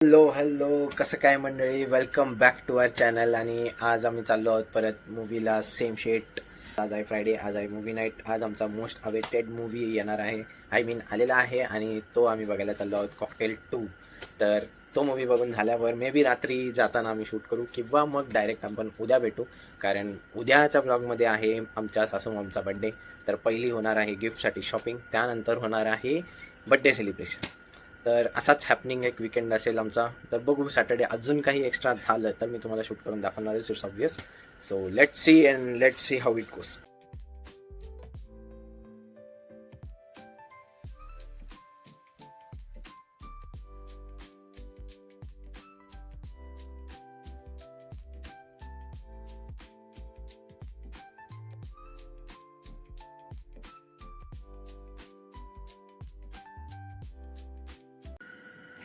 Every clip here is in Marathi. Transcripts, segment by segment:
हॅलो हॅलो, कसं काय मंडळी, welcome back to our channel. आणि आज आम्ही चाललो आहोत परत मूवीला. सेम शेट. आज आहे फ्रायडे, आज आहे मूवी नाईट. आज आमचा मोस्ट अवेटेड मूवी येणार आहे, आलेला आहे, आणि तो आम्ही बघायला चाललो आहोत, कॉकटेल 2. तर तो मूवी बघून झाल्यावर मे बी रात्री जाताना आम्ही शूट करू, किंवा मग डायरेक्ट आपण उद्या भेटू. कारण उद्याच्या ब्लॉगमध्ये आहे आमच्या सासू मॉमचा बड्डे. तर पहिली होणार आहे गिफ्टसाठी शॉपिंग, त्यानंतर होणार आहे बड्डे सेलिब्रेशन. तर असाच हॅपनिंग एक विकेंड असेल आमचा. तर बघू सॅटर्डे अजून काही एक्स्ट्रा झालं तर मी तुम्हाला शूट करून दाखवणारच, it's obvious. So let's see how it goes.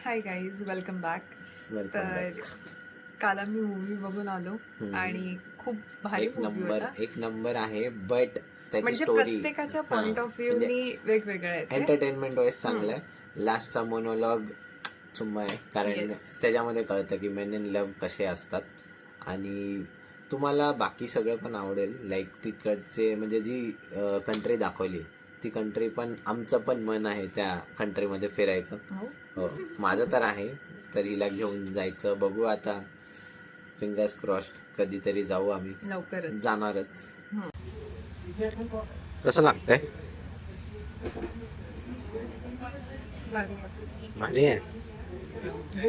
Hi guys, welcome back. Welcome तर बॅक. काल आम्ही मूवी बघून आलो आणि खूप भारी मूवी होता. एक नंबर आहे, बट त्याची म्हणजे स्टोरी प्रत्येकाच्या पॉइंट ऑफ म्हणजे व्ह्यूनी वेगवेगळं आहे ते. एंटरटेनमेंट वाईज चांगलं आहे. लास्टचा मोनोलॉग चुम्मा आहे, कारण Yes. त्याच्यामध्ये कळतं की मेन इन लव्ह कसे असतात. आणि तुम्हाला बाकी सगळं पण आवडेल, लाईक तिकडचे म्हणजे जी कंट्री दाखवली, ती कंट्री पण आमचं पण मन आहे त्या कंट्रीमध्ये फिरायचं. हो. हो, माझं तर आहे. तर हिला घेऊन जायचं, बघू आता. फिंगर्स क्रॉस्ड, कधीतरी जाऊ आम्ही, लवकरच जाणारच. कसं लागतंय? भारी आहे.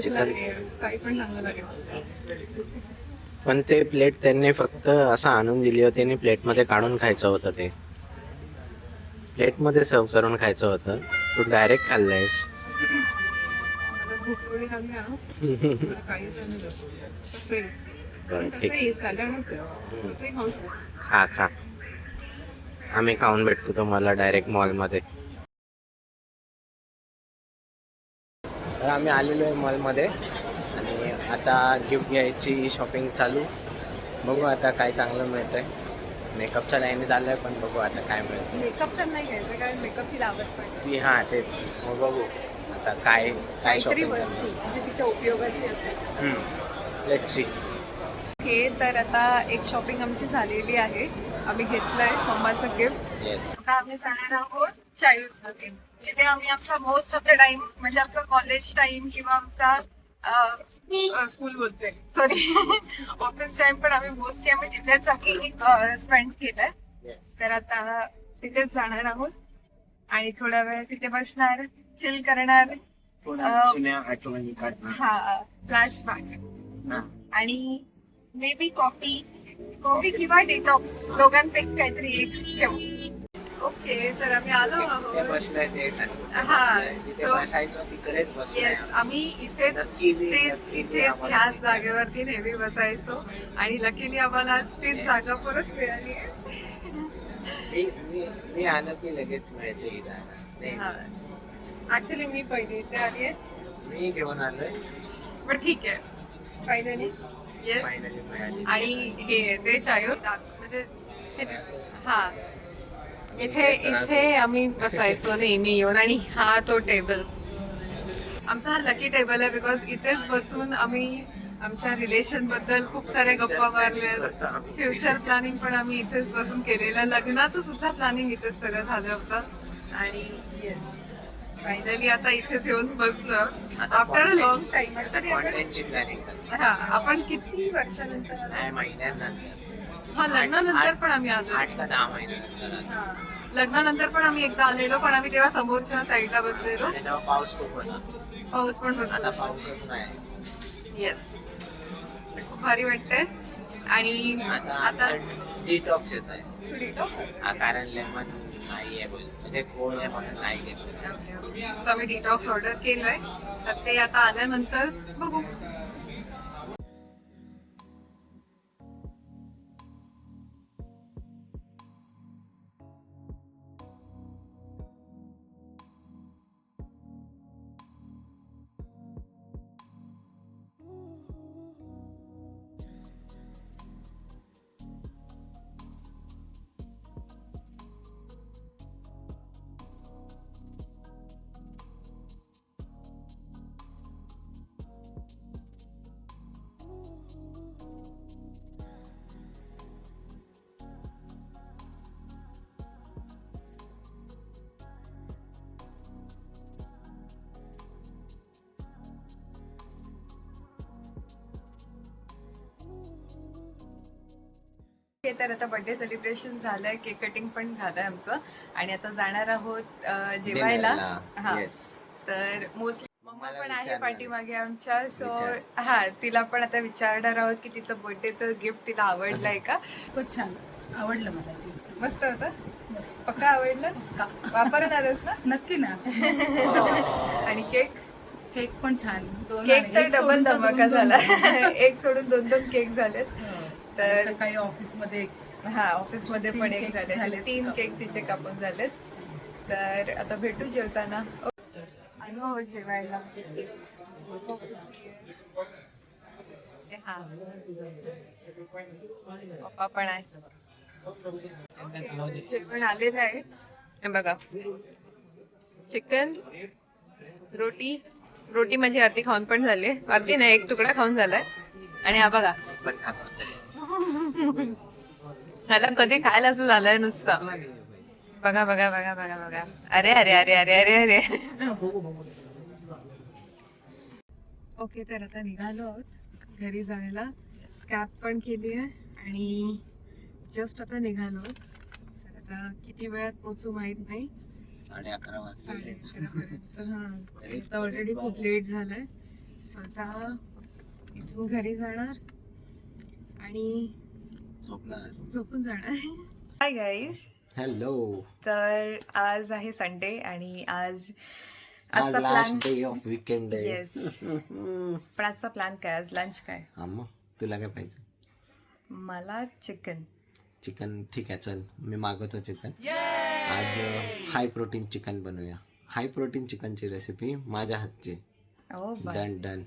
चिकन. काही पण चांगलं लागेल. पण ते प्लेट त्यांनी फक्त असं आणून दिली होती आणि प्लेटमध्ये काढून खायचं होतं. ते प्लेटमध्ये सर्व करून खायचं होतं. तू डायरेक्ट खाल्लायस. खा खा, आम्ही खाऊन भेटतो तुम्हाला डायरेक्ट मॉलमध्ये. तर आम्ही आलेलो आहे मॉलमध्ये आणि आता गिफ्ट घ्यायची शॉपिंग चालू. बघू आता काय चांगलं मिळतंय. मेकअपच्या लाईनीत आलंय, पण बघू आता काय मिळतं. मेकअप तर नाही घ्यायचं, कारण मेकअप ती लावत पण ती तेच. मग बघू आता काय काहीतरी शॉपिंग वस्तू जी तिच्या उपयोगाची असेल. Let's see. ओके, तर आता एक शॉपिंग आमची झालेली आहे. आम्ही घेतलंय मम्माचं गिफ्ट. येस. आता आम्ही जाणार आहोत चायूज मध्ये, जिथे आम्ही आमचा मोस्ट ऑफ द टाइम, म्हणजे आमचा कॉलेज टाइम किंवा आमचा स्कूल बोलते, सॉरी, ऑफिस टाइम पण आम्ही तिथेच स्पेंड केलाय. तर आता तिथेच जाणार आहोत आणि थोडा वेळ तिथे बसणार, चिल करणार. हा, फ्लॅशबॅक. आणि मे बी कॉफी किंवा डिटॉक्स, दोघांपैकी काहीतरी एक ठेवू. ओके, तर आम्ही आलो आहोत. येस, आम्ही इथेच ह्याच जागेवरती नेहमी बसायचो आणि लकीली आम्हाला तीच जागा परत मिळाली आहे. मी आलं की लगेच मिळते. ऍक्च्युली मी पहिली इथे आली आहे, मी घेऊन आलोय, पण ठीक आहे. Finally yes. मिळाली. आणि हे ते चायो म्हणजे हा, इथे आम्ही बसायचो नेहमी येऊन. आणि हा तो टेबल आमचा, हा लकी टेबल आहे, बिकॉज इथेच बसून आम्ही आमच्या रिलेशन बद्दल खूप साऱ्या गप्पा मारल्या. फ्युचर प्लॅनिंग पण आम्ही इथेच बसून केलेलं. लग्नाचं सुद्धा प्लॅनिंग इथेच सगळं झालं होतं. आणि येस, फायनली आता इथेच येऊन बसलो आफ्टर अ लॉंग टाइम. हा, आपण किती वर्षानंतर? हा, लग्नानंतर पण आम्ही आलो. 8 का 10 महिन्यानंतर. लग्नानंतर पण आम्ही एकदा आलेलो, पण आम्ही तेव्हा समोरच्या साईडला बसलेलो. पाऊस खूप होता. पाऊस पण आता होता. पाऊसच नाही. येस, खूप भारी वाटतंय. आणि आता डिटॉक्स येत आहे. कारण लेमन नाही आहे, म्हणजे कोल्ड आहे म्हणून नाही घेतलं. सो आम्ही डिटॉक्स ऑर्डर केलंय, तर ते आता आल्यानंतर बघू. तर आता बर्थडे सेलिब्रेशन झालंय, केक कटिंग पण झालंय आमचं आणि आता जाणार आहोत जेवायला. हा तर मोस्टली मम्मा पण आहे पाठीमागे आमच्या, सो हा तिला पण आता विचारणार आहोत की तिचं बर्थडेचं गिफ्ट तिला आवडलंय का. खूपच छान आवडलं मला. मस्त होतं. मस्त. पक्का आवडलं. वापरणारच ना. नक्की ना. आणि केक पण छान. केक तर डबल धमाका झाला. एक सोडून 2 केक झालेत. तर सकाळी ऑफिसमध्ये ऑफिसमध्ये पण एक झाले, 3 केक तिचे कापून झालेत. तर आता भेटू जेवताना. आलो जेवायला. हा पप्पा पण आहे. जेवण आलेलं आहे. हे बघा, चिकन, रोटी म्हणजे अर्धी खाऊन पण झाली, अर्धी नाही, एक तुकडा खाऊन झालाय. आणि हा बघा, ह्याला कधी खायला असं झालंय नुसतं. बघा बघा बघा बघा बघा. अरे अरे अरे अरे अरे अरे. ओके, तर आता निघालो आहोत घरी जायला. कॅब पण केली आहे आणि जस्ट आता निघालो. तर आता किती वेळात पोहोचू माहित नाही. 11:30 वाजले. 11:30 हा. आता ऑलरेडी खूप लेट झालंय. स्वतः इथून घरी जाणार आणि झोपून जाणार. Hi guys. हॅलो. तर आज आहे संडे आणि आज आजचा last plan. Day of weekend. Yes. पण आजचा प्लॅन काय? आज लंच काय? मग तुला काय पाहिजे? मला चिकन. ठीक आहे, चल मी मागवतो चिकन. आज हाय प्रोटीन चिकन बनवूया. हाय प्रोटीन चिकनची रेसिपी माझ्या हातची. डन.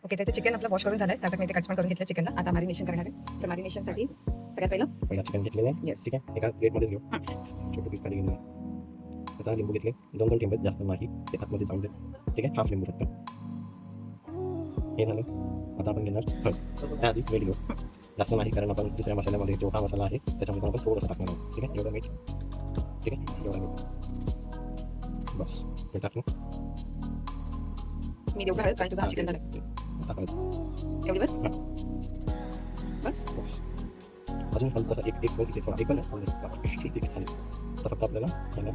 ओके, तर चिकन आपलं वॉश करून झालंय. त्यात मी ते कट पण करून घेतलं चिकनला. आता मॅरिनेशन करणार आहे. तर मॅरिनेशनसाठी सगळ्यात पहिला चिकन घेतलेलं आहे. येस. ठीक आहे, एका प्लेटमध्येच घेऊ. छोटे पीस काढी घेऊन आता लिंबू घेतले, 2 टिंब जास्त नाही, ते आतमध्ये चांगले. ठीक आहे, हाफ लिंबू फक्त. हे झालं. आता आपण घेणार हळद. त्याआधी मीठ घेऊ, जास्त नाही, कारण आपण दुसऱ्या मसाल्यामध्ये जो हा मसाला आहे त्याच्यामध्ये आपण थोडंसं टाकणार आहोत. ठीक आहे, एवढं मीठ. ठीक आहे, एवढं मीठ बस. हे टाकलं. मी देऊ कारण तुझा चिकन झालं. टाकायचं एवढी बस. बस. अजून हलकं असं एक स्पून तिथे थोडा एक पण ठीक आहे, चालेल. तर फक्त आपल्याला त्याला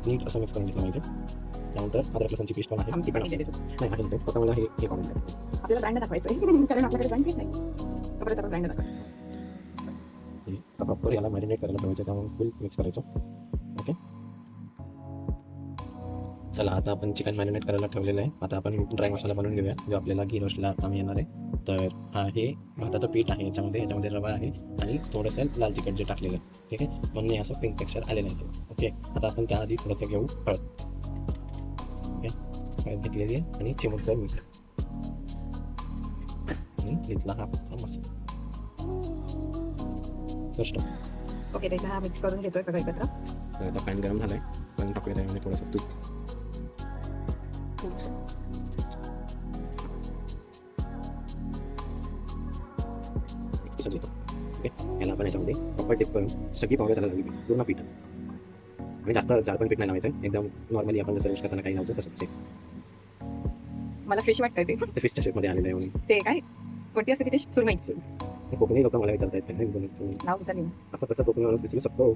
नीट असं मिक्स करून घेतलं पाहिजे. त्यानंतर अद्रक लसूणची पेस्ट पण आहे, ती पण नाही टाकतो. फक्त मला हे काढून द्या. आपल्याला ब्रँड दाखवायचं कारण आपल्याकडे ब्रँड घेत नाही. परत आपण ब्रँड दाखवायचं. आता प्रॉपर याला मॅरिनेट करायला ठेवायचं, त्यामुळे फुल मिक्स करायचं. ओके, चला आता आपण चिकन मॅरिनेट करायला ठेवलेलं आहे. आता आपण ड्राय मसाला बनवून घेऊया, जो आपल्याला घी रोस्टला कामी येणार आहे. तर हा हे भाताचं पीठ आहे, याच्यामध्ये रवा आहे आणि थोडंसं लाल तिखट जे टाकलेलं आहे. ठीक आहे, म्हणून हे असं पिंक टेक्स्चर आलेलं आहे. ओके, आता आपण त्याआधी थोडंसं घेऊ हळद. ओके, हळद घेतलेली आहे आणि चिमूटभर मीठ आणि घेतला हा मसाला. ओके, त्याचा हा मिक्स करून घेतोय सगळं एकत्र. तर आता पॅन गरम झालाय, पण टाकूया त्यामध्ये थोडंसं तूप. ओके, याला आपण याच्यामध्ये प्रॉपर टिप करून सगळी पावडर त्याला लावली पाहिजे, पूर्ण पीठ. म्हणजे जास्त जाड पण पीठ नाही लावायचं, एकदम नॉर्मली आपण जसं रोस्ट करताना काही लावतो तसंच सेम. मला फिश वाटतंय ते फिशच्या शेपमध्ये आलेलं आहे म्हणून. ते काय कोणती असते ती फिश? सुरमई. कोकणी लोक मला विचारतात काय नाव विसरली. असं तसं कोकणी माणूस विसरू शकतो.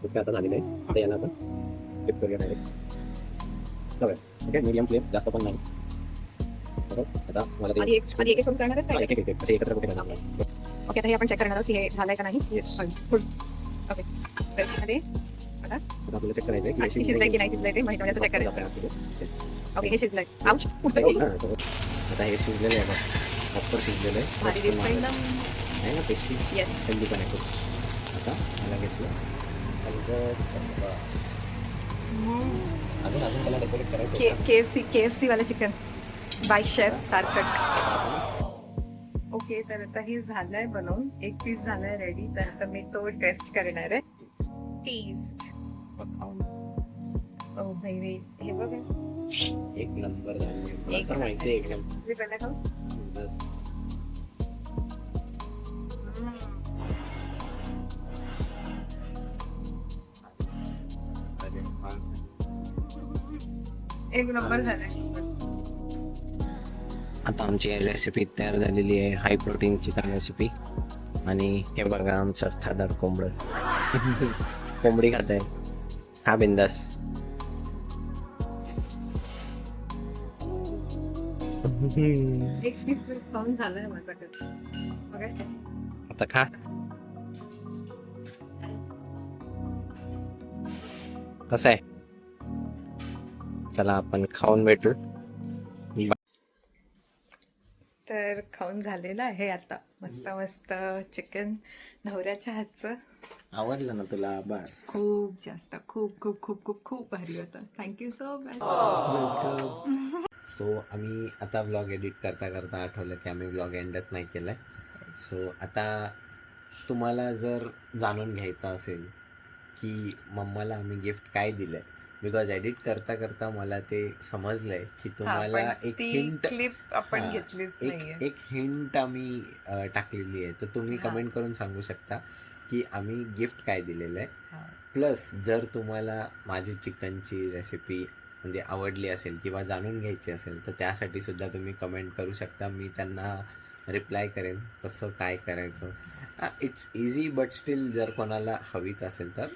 इतकं आता झालेलं आहे. आता याला आपण टिप करूया डायरेक्ट. जाऊया. ओके, मीडियम फ्लेम, जास्त पण नाही. आता मला आधी एक करून करणारच काय? एक असे एकत्र कुठे करणार. ओके, आता हे आपण चेक करणार आहोत की हे झालंय का नाही. ओके, तर मध्ये आता आपल्याला चेक करायचं आहे की शिजलंय की नाही शिजलंय ते माहिती म्हणजे चेक करायचं. ओके, हे शिजलंय. आउच. आता हे शिजलेलं आहे, प्रॉपर शिजलेलं आहे ना, टेस्टी. येस. हेल्दी पण आहे खूप. आता मला घेतलं अजून त्याला डेकोरेट करायचं. KFC वाला chicken by chef Sarthak. Okay, तर आता हे झालंय बनवून, एक पीस झालाय रेडी. तर आता मी तो टेस्ट करणार आहे. टेस्ट. ओ भाई हे बघा, एक नंबर झाली. तर माहिती आहे एकदम. मी पहिला खाऊ. बस एक नंबर झालाय. आता आमची रेसिपी तयार झालेली आहे, हाय प्रोटीन चिकन रेसिपी. आणि हे बघा आमचं खादार कोंबडं. कोंबडी खात आहे, हा बिंदास. एक पीस खाऊन झालंय माझ्याकडे. बघा. आता खा. कसं आहे, चला आपण खाऊन भेटू. तर खाऊन झालेलं आहे आता. मस्त मस्त चिकन नवऱ्याच्या हातचं. आवडलं ना तुला? बस. खूप जास्त, खूप खूप खूप खूप खूप भारी होतं. Thank you so much. सो आम्ही आता व्लॉग एडिट करता करता आठवलं की आम्ही व्लॉग एंडच नाही केलाय. सो आता तुम्हाला जर जाणून घ्यायचं असेल की मम्माला आम्ही गिफ्ट काय दिलंय, बिकॉज एडिट करता करता मला ते समजलंय की तुम्हाला एक हिंट, क्लिप आपण घेतलीच नाहीये. एक हिंट आम्ही टाकलेली आहे. तर तुम्ही हा. कमेंट करून सांगू शकता की आम्ही गिफ्ट काय दिलेलं आहे. हा. प्लस जर तुम्हाला माझी चिकनची रेसिपी म्हणजे आवडली असेल किंवा जाणून घ्यायची असेल तर त्यासाठी सुद्धा तुम्ही कमेंट करू शकता. मी त्यांना रिप्लाय करेन कसं काय करायचं. इट्स इझी बट स्टील जर कोणाला हवीच असेल तर.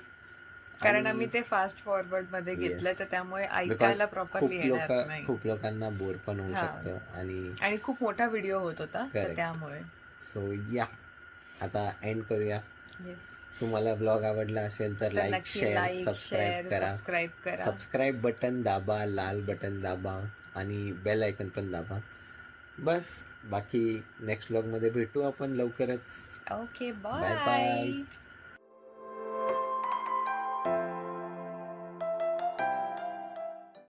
कारण आम्ही ते फास्ट फॉरवर्ड मध्ये घेतलं, तर त्यामुळे ऐकायला प्रॉपरली येणार नाही. खूप लोकांना बोर पण होऊ हा. शकतं आणि आणि खूप मोठा व्हिडिओ होत होता, तर Correct. त्यामुळे. सो या आता एंड करूया. येस. तुम्हाला ब्लॉग आवडला असेल तर लाईक नक्की शेअर लाईक सबस्क्राईब शेअर करा. सबस्क्राईब करा. सबस्क्राईब बटन दाबा, लाल बटन दाबा आणि बेल आयकन पण दाबा. बस बाकी नेक्स्ट ब्लॉगमध्ये भेटू आपण लवकरच. Okay, bye bye. बाय.